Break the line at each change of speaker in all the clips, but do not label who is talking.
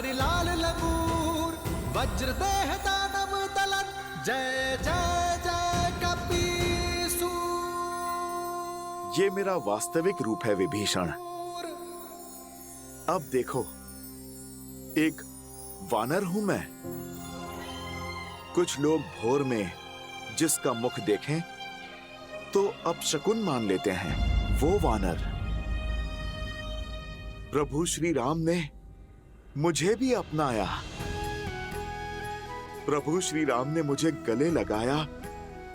हरिलाल लगूर, वज्रदेह दानव दलन, जय जय जय कपीसूर।
ये मेरा वास्तविक रूप है विभीषण। अब देखो, एक वानर हूं मैं। कुछ लोग भोर में जिसका मुख देखें तो अपशकुन मान लेते हैं, वो वानर। प्रभु श्री राम ने मुझे भी अपनाया। प्रभु श्री राम ने मुझे गले लगाया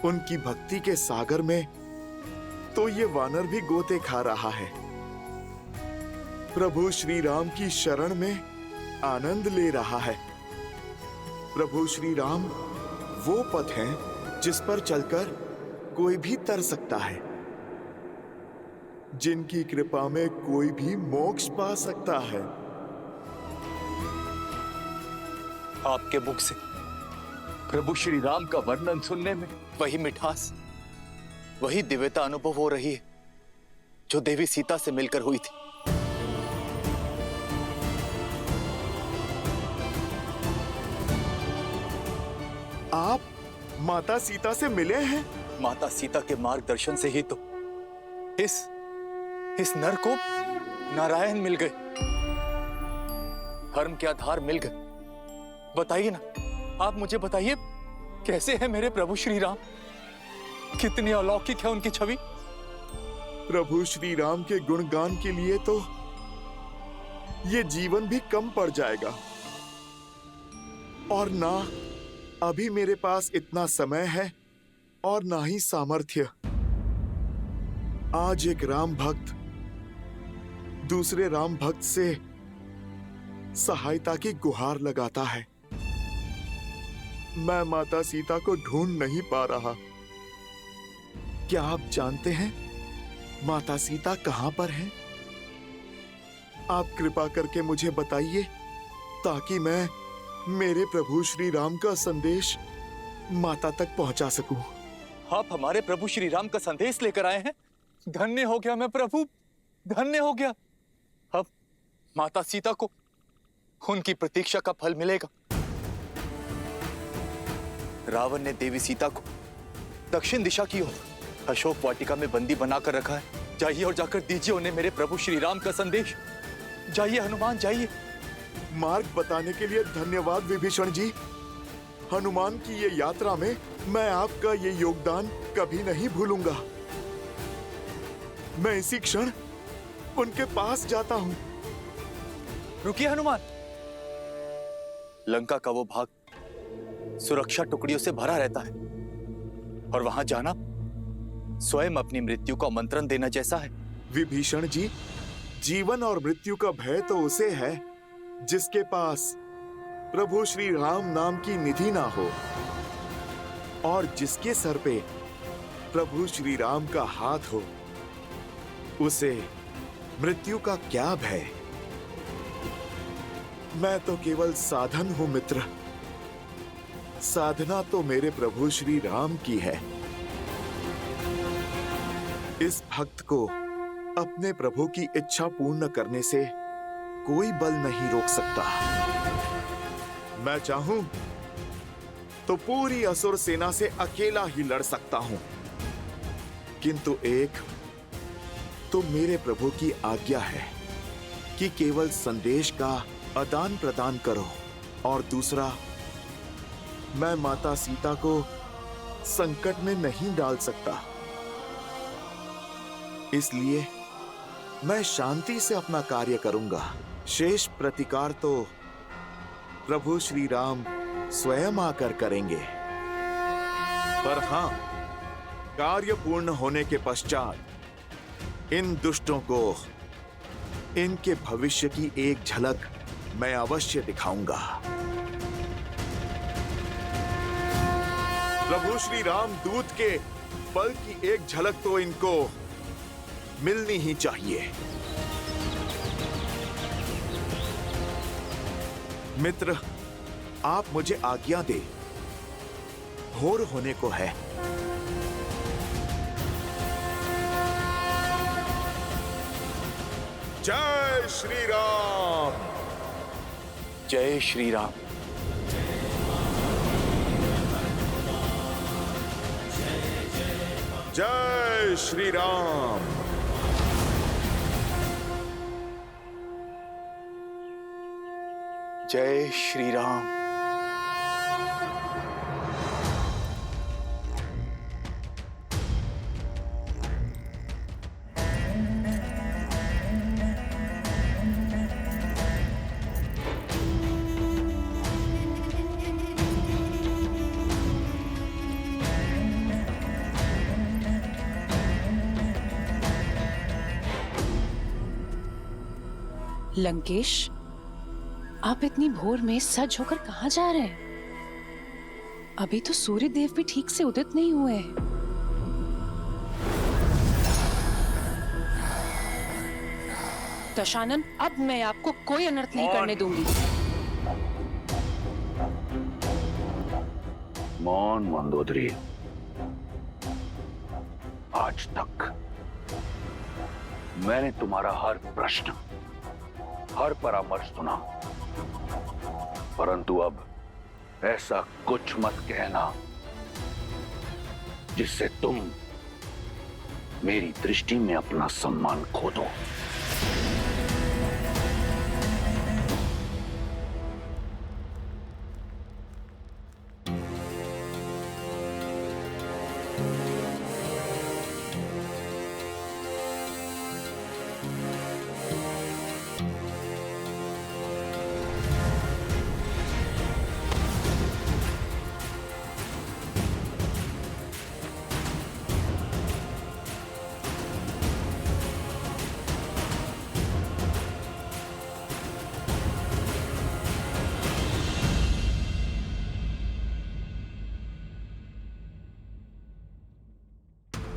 उनकी भक्ति के सागर में, तो ये वानर भी गोते खा रहा है। प्रभु श्री राम की शरण में आनंद ले रहा है। प्रभु श्री राम वो पथ हैं जिस पर चलकर कोई भी तर सकता है, जिनकी कृपा में कोई भी मोक्ष पा सकता है।
आपके मुख से प्रभु श्री राम का वर्णन सुनने में वही मिठास, वही दिव्यता अनुभव हो रही है जो देवी सीता से मिलकर हुई थी।
आप माता सीता से मिले हैं?
माता सीता के मार्गदर्शन से ही तो इस नर को नारायण मिल गए, धर्म के आधार मिल गए। बताइए ना, आप मुझे बताइए, कैसे है मेरे प्रभु श्री राम? कितनी अलौकिक है उनकी छवि।
प्रभु श्री राम के गुणगान के लिए तो ये जीवन भी कम पड़ जाएगा, और ना अभी मेरे पास इतना समय है और ना ही सामर्थ्य। आज एक राम भक्त दूसरे राम भक्त से सहायता की गुहार लगाता है। मैं माता सीता को ढूंढ नहीं पा रहा। क्या आप जानते हैं माता सीता कहां पर हैं? आप कृपा करके मुझे बताइए, ताकि मैं मेरे प्रभु श्री राम का संदेश माता तक पहुंचा सकूं।
आप हमारे प्रभु श्री राम का संदेश लेकर आए हैं। धन्य हो गया मैं प्रभु, धन्य हो गया। अब माता सीता को उनकी प्रतीक्षा का फल मिलेगा। रावण ने देवी सीता को दक्षिण दिशा की ओर अशोक वाटिका में बंदी बनाकर रखा है। जाइए और जाकर दीजिए उन्हें मेरे प्रभु श्री राम का संदेश। जाइए हनुमान, जाइए।
मार्ग बताने के लिए धन्यवाद विभीषण जी। हनुमान की ये यात्रा में मैं आपका ये योगदान कभी नहीं भूलूंगा। मैं इसी क्षण उनके पास जाता हूं।
रुकिए हनुमान। लंका का वो भाग सुरक्षा टुकड़ियों से भरा रहता है, और वहां जाना स्वयं अपनी मृत्यु को आमंत्रण देना जैसा है।
विभीषण जी, जीवन और मृत्यु का भय तो उसे है जिसके पास प्रभु श्री राम नाम की निधि ना हो, और जिसके सर पे प्रभु श्री राम का हाथ हो, उसे मृत्यु का क्या भय। मैं तो केवल साधन हूं मित्र। साधना तो मेरे प्रभु श्री राम की है। इस भक्त को अपने प्रभु की इच्छा पूर्ण करने से कोई बल नहीं रोक सकता। मैं चाहूं तो पूरी असुर सेना से अकेला ही लड़ सकता हूं, किंतु एक तो मेरे प्रभु की आज्ञा है कि केवल संदेश का आदान प्रदान करो, और दूसरा, मैं माता सीता को संकट में नहीं डाल सकता। इसलिए मैं शांति से अपना कार्य करूंगा। शेष प्रतिकार तो प्रभु श्री राम स्वयं आकर करेंगे। पर हां, कार्य पूर्ण होने के पश्चात इन दुष्टों को इनके भविष्य की एक झलक मैं अवश्य दिखाऊंगा। प्रभु श्री राम दूत के बल की एक झलक तो इनको मिलनी ही चाहिए। मित्र, आप मुझे आज्ञा दे, भोर होने को है। जय श्री राम।
जय श्री राम।
जय श्री राम।
जय श्री राम।
लंकेश, आप इतनी भोर में सज होकर कहाँ जा रहे हैं? अभी तो सूर्य देव भी ठीक से उदित नहीं हुए हैं। दशानन, अब मैं आपको कोई अनर्थ नहीं करने दूंगी।
मौन मंदोदरी, आज तक मैंने तुम्हारा हर प्रश्न, हर परामर्श सुना, परंतु अब ऐसा कुछ मत कहना जिससे तुम मेरी दृष्टि में अपना सम्मान खो दो।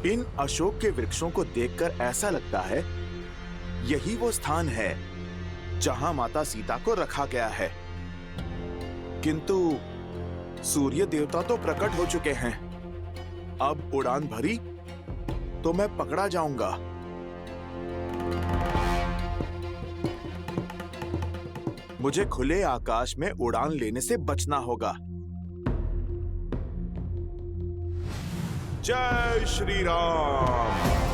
इन अशोक के वृक्षों को देखकर ऐसा लगता है यही वो स्थान है जहां माता सीता को रखा गया है, किंतु सूर्य देवता तो प्रकट हो चुके हैं। अब उड़ान भरी तो मैं पकड़ा जाऊंगा। मुझे खुले आकाश में उड़ान लेने से बचना होगा। जय श्री राम।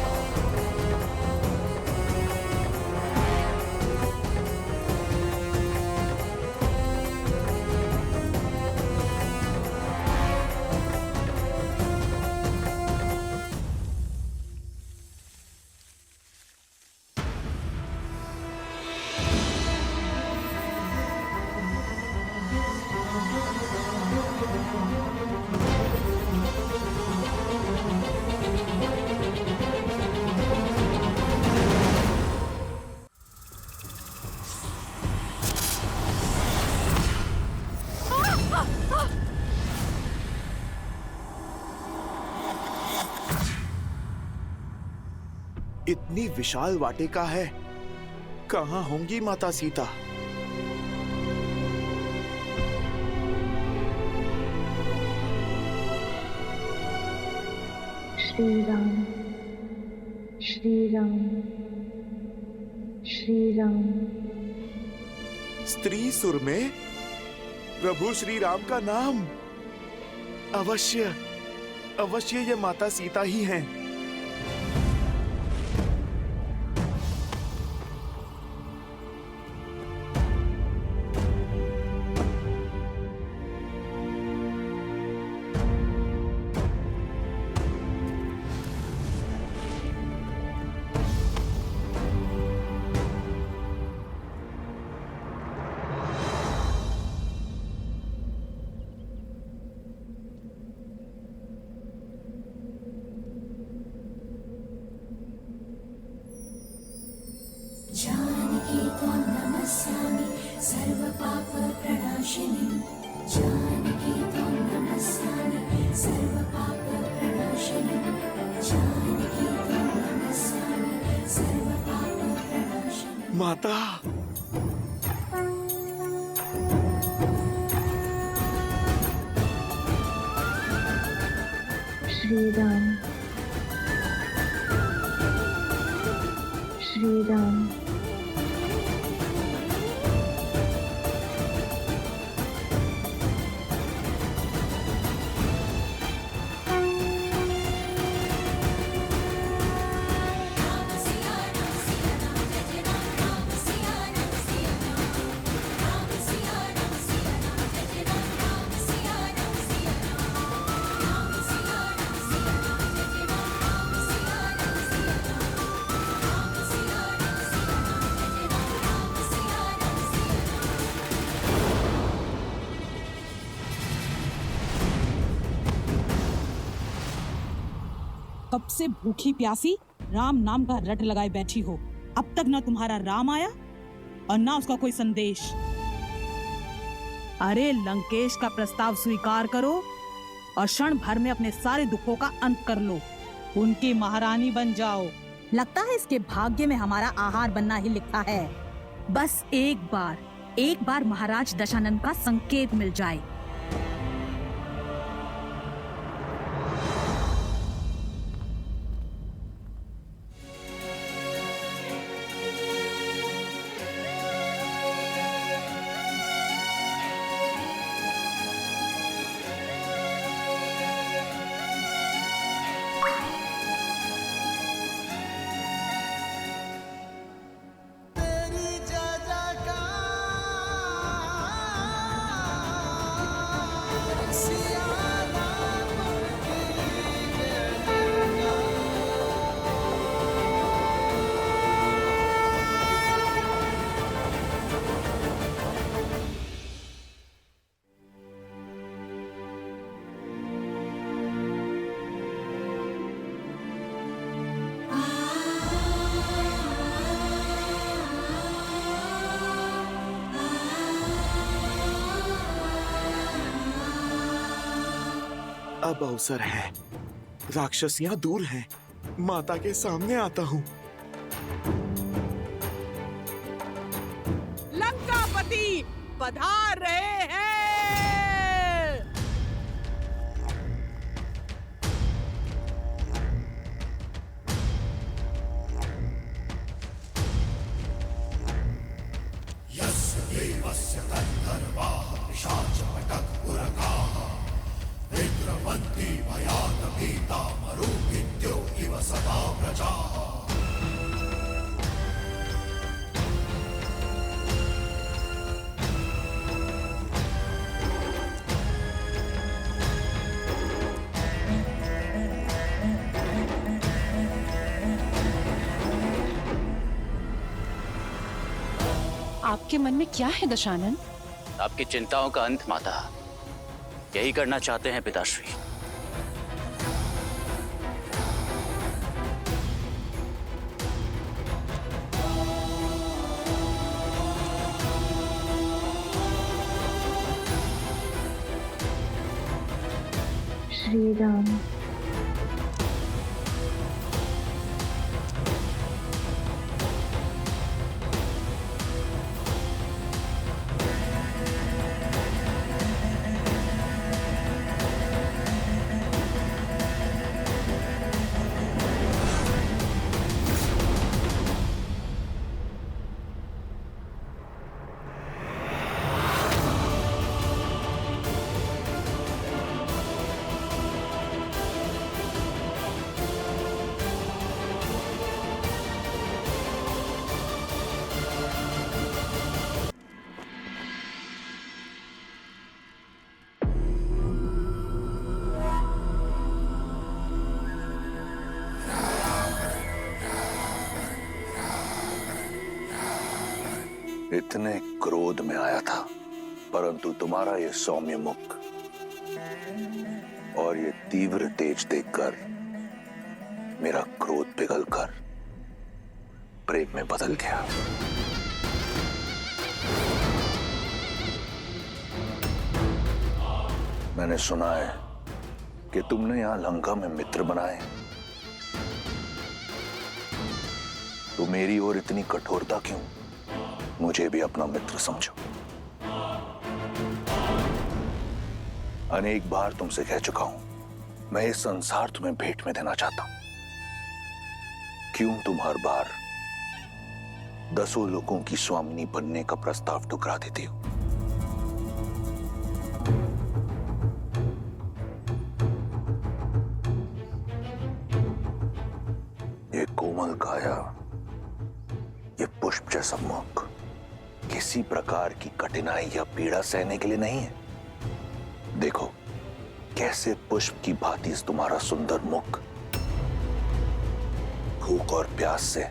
इतनी विशाल वाटिका है, कहां होंगी माता सीता?
श्री राम, श्री राम, श्री राम।
स्त्री सुर में प्रभु श्री राम का नाम। अवश्य अवश्य ये माता सीता ही हैं।
जानकी त्वां नमस्यामि सर्वपापप्रणाशिनी। जानकी त्वां नमस्यामि सर्वपापप्रणाशिनी। जानकी त्वां नमस्यामि सर्वपापप्रणाशिनी।
माता,
श्री राम, श्री राम,
कब से भूखी प्यासी राम नाम का रट लगाए बैठी हो। अब तक ना तुम्हारा राम आया और ना उसका कोई संदेश। अरे लंकेश का प्रस्ताव स्वीकार करो और क्षण भर में अपने सारे दुखों का अंत कर लो। उनकी महारानी बन जाओ।
लगता है इसके भाग्य में हमारा आहार बनना ही लिखा है। बस एक बार महाराज दशानन का संकेत मिल जाए।
तेरी जय जयकार सिया राम की जय
अब अवसर है। राक्षसियां दूर हैं। माता के सामने आता हूँ।
लंकापति पधार रहे हैं।
आपके मन में क्या है दशानन?
आपकी चिंताओं का अंत माता। यही करना चाहते हैं पिताश्री।
श्री राम।
इतने क्रोध में आया था, परंतु तुम्हारा ये सौम्य मुख और ये तीव्र तेज देखकर मेरा क्रोध पिघलकर प्रेम में बदल गया। मैंने सुना है कि तुमने यहां लंका में मित्र बनाए, तो मेरी ओर इतनी कठोरता क्यों? मुझे भी अपना मित्र समझो। अनेक बार तुमसे कह चुका हूं, मैं इस संसार तुम्हें भेंट में देना चाहता हूं। क्यों तुम हर बार 10 लोगों की स्वामिनी बनने का प्रस्ताव ठुकरा देती हो? ये कोमल काया, ये पुष्प जैसा मुख किसी प्रकार की कठिनाई या पीड़ा सहने के लिए नहीं है। देखो कैसे पुष्प की भांति तुम्हारा सुंदर मुख भूख और प्यास से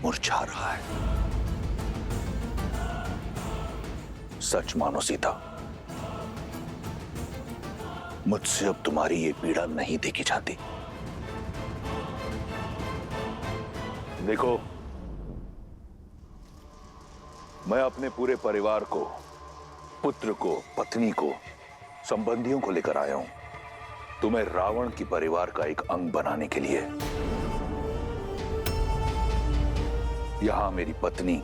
मुरझा रहा है। सच मानो सीता, मुझसे अब तुम्हारी ये पीड़ा नहीं देखी जाती। देखो, मैं अपने पूरे परिवार को, पुत्र को, पत्नी को, संबंधियों को लेकर आया हूं तुम्हें रावण की परिवार का एक अंग बनाने के लिए। यहां मेरी पत्नी,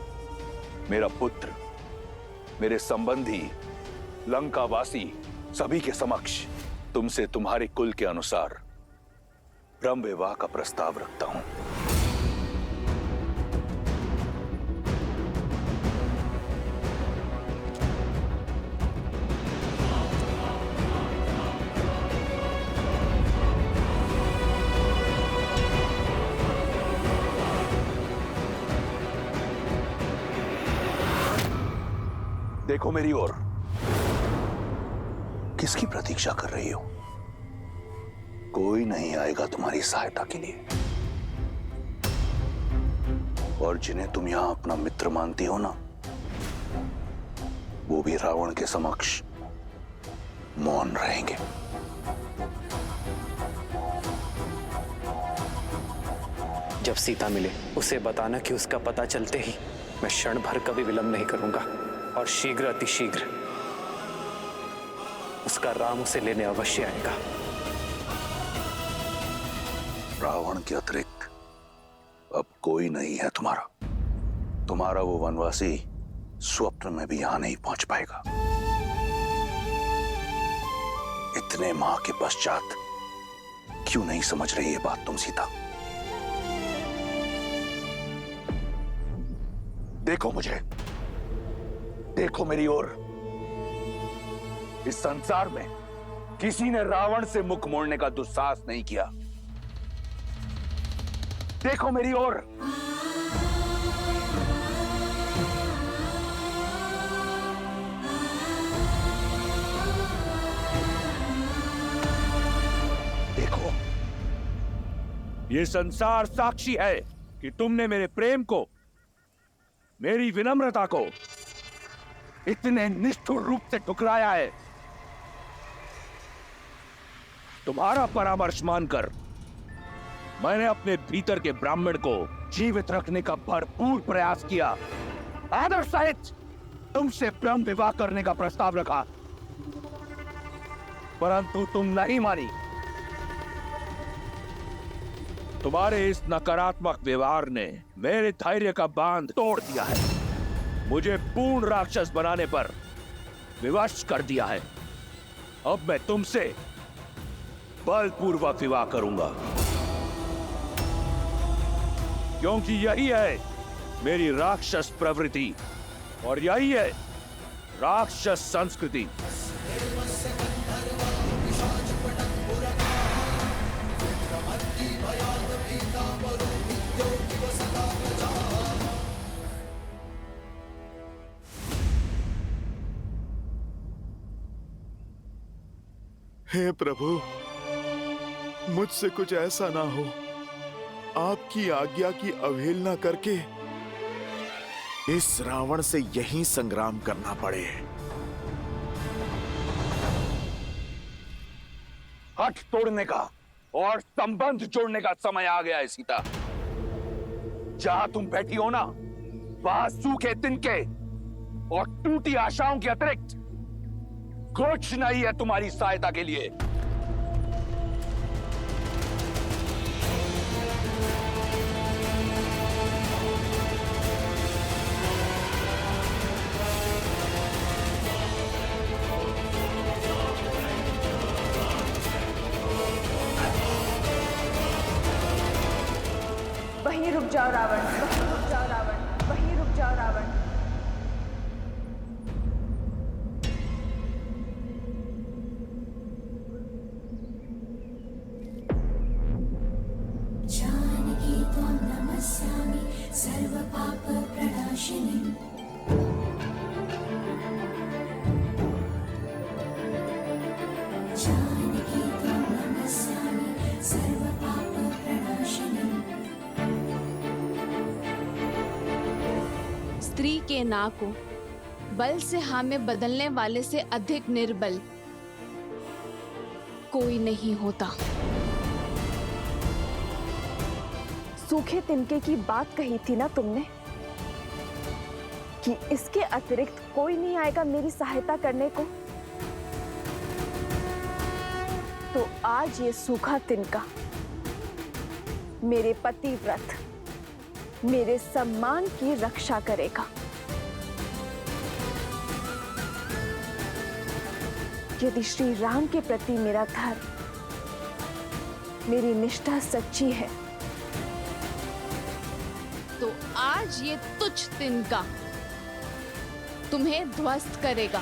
मेरा पुत्र, मेरे संबंधी, लंकावासी सभी के समक्ष तुमसे तुम्हारे कुल के अनुसार ब्रह्म विवाह का प्रस्ताव रखता हूं। देखो मेरी ओर, किसकी प्रतीक्षा कर रही हो? कोई नहीं आएगा तुम्हारी सहायता के लिए, और जिन्हें तुम यहां अपना मित्र मानती हो ना, वो भी रावण के समक्ष मौन रहेंगे।
जब सीता मिले उसे बताना कि उसका पता चलते ही मैं क्षण भर का भी विलंब नहीं करूंगा और शीघ्र अतिशीघ्र उसका राम उसे लेने अवश्य आएगा।
रावण के अतिरिक्त अब कोई नहीं है तुम्हारा। तुम्हारा वो वनवासी स्वप्न में भी यहां नहीं पहुंच पाएगा। इतने माह के पश्चात क्यों नहीं समझ रही ये बात तुम सीता? देखो मुझे, देखो मेरी ओर। इस संसार में किसी ने रावण से मुख मोड़ने का दुस्साहस नहीं किया। देखो मेरी ओर। देखो, ये संसार साक्षी है कि तुमने मेरे प्रेम को, मेरी विनम्रता को इतने निष्ठुर रूप से ठुकराया है। तुम्हारा परामर्श मानकर मैंने अपने भीतर के ब्राह्मण को जीवित रखने का भरपूर प्रयास किया। आदर सहित तुमसे ब्रह्म विवाह करने का प्रस्ताव रखा, परंतु तुम नहीं मानी। तुम्हारे इस नकारात्मक व्यवहार ने मेरे धैर्य का बांध तोड़ दिया है, मुझे पूर्ण राक्षस बनाने पर विवश कर दिया है। अब मैं तुमसे बलपूर्वक विवाह करूंगा, क्योंकि यही है मेरी राक्षस प्रवृत्ति और यही है राक्षस संस्कृति।
हे प्रभु, मुझसे कुछ ऐसा ना हो, आपकी आज्ञा की अवहेलना करके इस रावण से यही संग्राम करना पड़े।
हठ तोड़ने का और संबंध जोड़ने का समय आ गया है सीता। जहां तुम बैठी हो ना, वहां सूखे तिनके और टूटी आशाओं के अतिरिक्त कुछ नहीं है तुम्हारी सहायता के लिए।
वहीं रुक जाओ रावण, वहीं रुक जाओ रावण, वहीं रुक जाओ रावण।
जानकी त्वं नमस्यामि सर्वपापप्रणाशिनीम्। जानकी त्वं नमस्यामि सर्वपापप्रणाशिनीम्।
स्त्री के ना को बल से हाँ में बदलने वाले से अधिक निर्बल कोई नहीं होता।
सूखे तिनके की बात कही थी ना तुमने कि इसके अतिरिक्त कोई नहीं आएगा मेरी सहायता करने को। तो आज ये सूखा तिनका मेरे पतिव्रत, मेरे सम्मान की रक्षा करेगा। यदि श्री राम के प्रति मेरा धर्म, मेरी निष्ठा सच्ची है,
तो आज ये तुच्छ तिनका तुम्हें ध्वस्त करेगा।